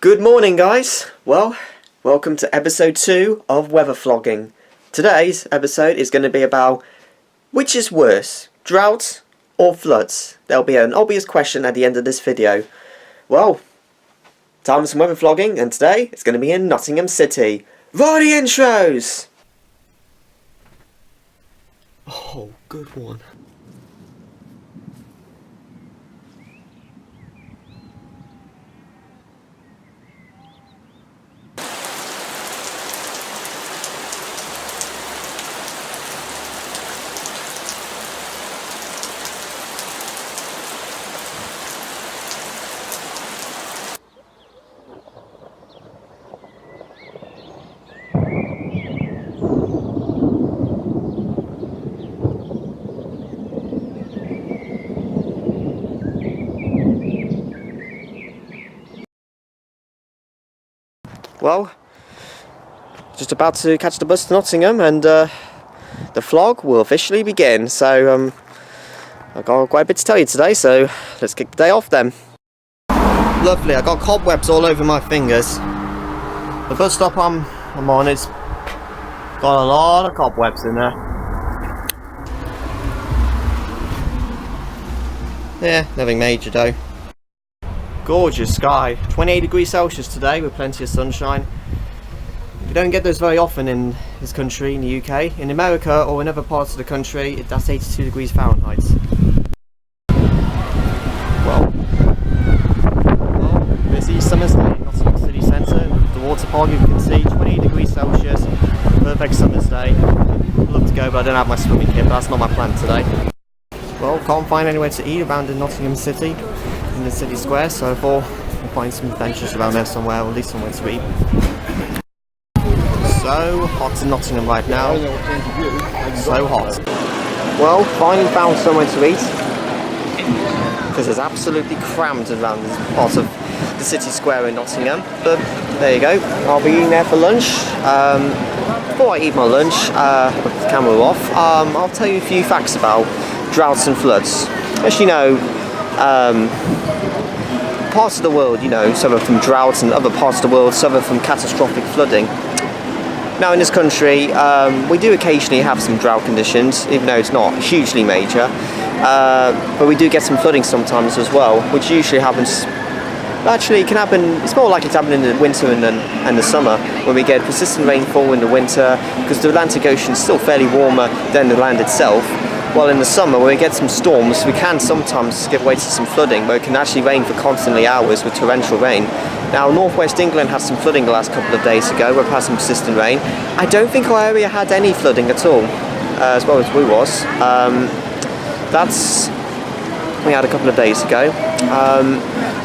Good morning, guys. Well, welcome to episode 2 of Weather Vlogging. Today's episode is going to be about which is worse, drought or floods? There'll be an obvious question at the end of this video. Well, time for some weather vlogging, and today it's going to be in Nottingham City. Roll the intros! Oh, good one. Well, just about to catch the bus to Nottingham, and the vlog will officially begin. So I've got quite a bit to tell you today, so let's kick the day off then. Lovely, I got cobwebs all over my fingers. The bus stop I'm on is got a lot of cobwebs in there. Yeah, nothing major though. Gorgeous sky, 28 degrees Celsius today with plenty of sunshine. You don't get those very often in this country, in the UK. In America or in other parts of the country, that's 82 degrees Fahrenheit. Well, busy summer's day in Nottingham City Centre. The water park, you can see, 28 degrees Celsius, perfect summer's day. I'd love to go, but I don't have my swimming kit, but that's not my plan today. Well, can't find anywhere to eat around in Nottingham City, in the city square, so I thought I'll find some benches around there somewhere, or at least somewhere to eat. So hot in Nottingham right now, so hot. Well, finally found somewhere to eat, because it's absolutely crammed around this part of the city square in Nottingham, but there you go, I'll be eating there for lunch. Before I eat my lunch, put the camera off, I'll tell you a few facts about droughts and floods. As you know, parts of the world, suffer from droughts, and other parts of the world suffer from catastrophic flooding. Now in this country, we do occasionally have some drought conditions, even though it's not hugely major, but we do get some flooding sometimes as well, which usually happens, actually it can happen, it's more likely to happen in the winter and the summer, when we get persistent rainfall in the winter, because the Atlantic Ocean is still fairly warmer than the land itself. While in the summer, when we get some storms, we can sometimes give way to some flooding, where it can actually rain for constantly hours with torrential rain. Now, northwest England had some flooding the last couple of days ago. We've had some persistent rain. I don't think our area had any flooding at all, as well as we was. We had a couple of days ago.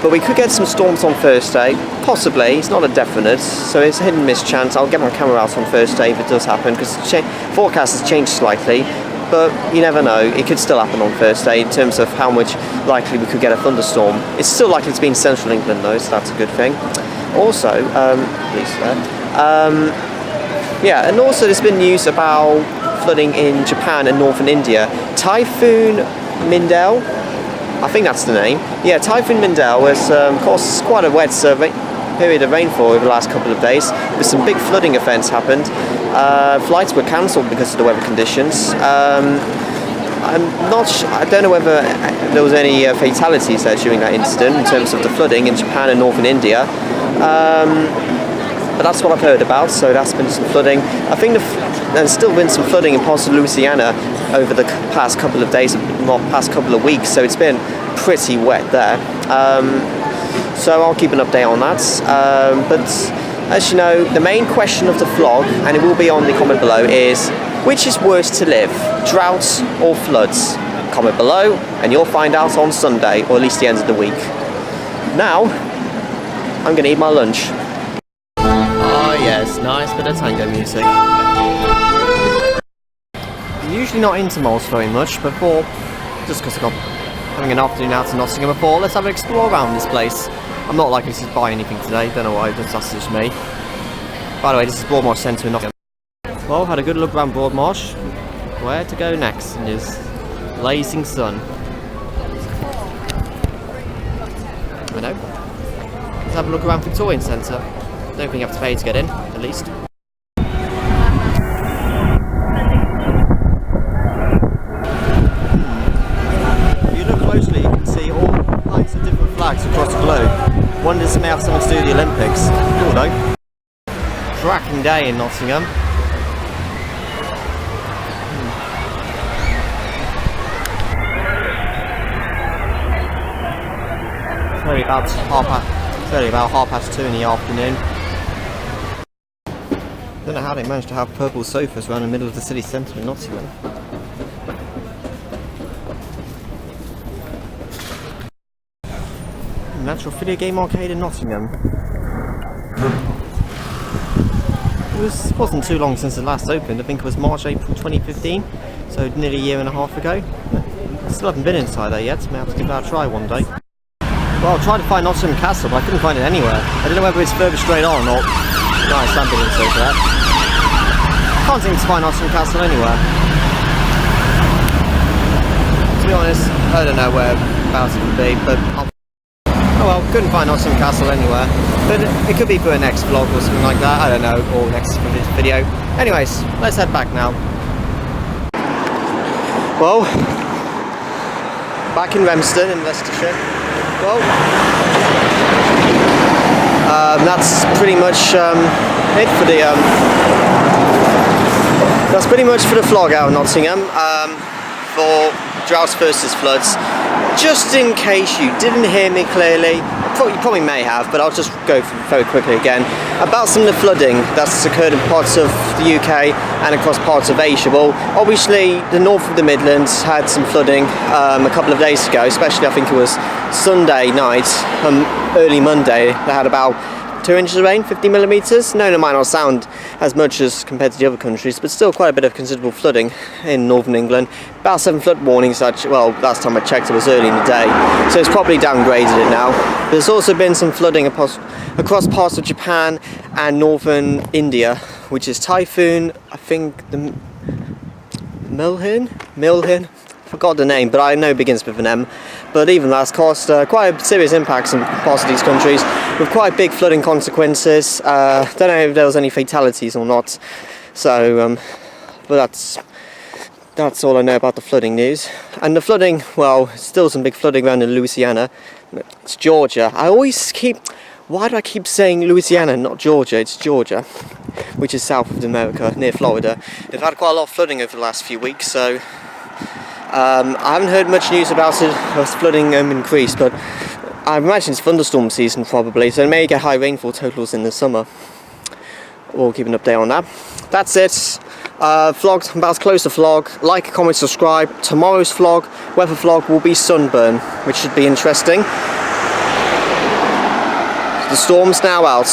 But we could get some storms on Thursday, possibly. It's not a definite, so it's a hit and miss chance. I'll get my camera out on Thursday if it does happen, because the forecast has changed slightly. But you never know, it could still happen on Thursday in terms of how much likely we could get a thunderstorm. It's still likely to be in central England though, so that's a good thing. Also, and also there's been news about flooding in Japan and northern India. Typhoon Mindell, I think that's the name. Yeah, Typhoon Mindell has caused quite a wet period of rainfall over the last couple of days, with some big flooding events happened. Flights were cancelled because of the weather conditions. I don't know whether there was any fatalities there during that incident in terms of the flooding in Japan and northern India. But that's what I've heard about, so that's been some flooding. I think there's still been some flooding in parts of Louisiana over the past couple of days, not past couple of weeks, so it's been pretty wet there. So I'll keep an update on that. But as you know, the main question of the vlog, and it will be on the comment below, is which is worse to live, droughts or floods? Comment below and you'll find out on Sunday, or at least the end of the week. Now, I'm going to eat my lunch. Oh yes, nice bit of tango music. I'm usually not into malls very much, but just because I got having an afternoon out in Nottingham before, let's have an explore around this place. I'm not likely to buy anything today, don't know why, that's just me. By the way, this is Broadmarsh Centre in Nottingham. Well, had a good look around Broadmarsh. Where to go next in this blazing sun? I know. to have a look around Victorian Centre. Don't think you have to pay to get in, at least. If you look closely, you can see all kinds of different flags across the globe. Wonders if they may have something to do with the Olympics. Cool though. Cracking day in Nottingham. It's only about half past 2 in the afternoon. Don't know how they managed to have purple sofas around the middle of the city centre in Nottingham. Natural video game arcade in Nottingham. It wasn't too long since it last opened. I think it was March, April 2015, so nearly a year and a half ago. Still haven't been inside there yet, so may have to give that a try one day. Well, I tried to find Nottingham Castle, but I couldn't find it anywhere. I don't know whether it's further straight on or... Nice ambulance over that. Can't seem to find Nottingham Castle anywhere. To be honest, I don't know whereabouts it would be, but... Oh well, couldn't find Nottingham Castle anywhere. But it could be for a next vlog or something like that, I don't know, or next video. Anyways, let's head back now. Well, back in Remston in Leicestershire. Well, that's pretty much it for the that's pretty much for the vlog out of Nottingham for Droughts versus Floods. Just in case you didn't hear me clearly, you probably may have, but I'll just go very quickly again about some of the flooding that's occurred in parts of the UK and across parts of Asia. Well, obviously the north of the Midlands had some flooding a couple of days ago, especially I think it was Sunday night, early Monday. They had about 2 inches of rain, 50 millimetres. No, it might not sound as much as compared to the other countries, but still quite a bit of considerable flooding in northern England. About 7 flood warnings, well, last time I checked it was early in the day, so it's probably downgraded it now. There's also been some flooding across parts of Japan and northern India, which is typhoon, I think the Milhin? Forgot the name, but I know it begins with an M. But even that's caused quite a serious impacts in parts of these countries with quite big flooding consequences. Don't know if there was any fatalities or not. So, but that's all I know about the flooding news. And the flooding, well, still some big flooding around in Louisiana. It's Georgia. Why do I keep saying Louisiana, not Georgia? It's Georgia, which is south of America, near Florida. They've had quite a lot of flooding over the last few weeks, so I haven't heard much news about it, flooding increased, but I imagine it's thunderstorm season probably, so it may get high rainfall totals in the summer. We'll keep an update on that. That's it. Vlog, I'm about to close the vlog. Like, comment, subscribe. Tomorrow's vlog, weather vlog, will be sunburn, which should be interesting. The storm's now out.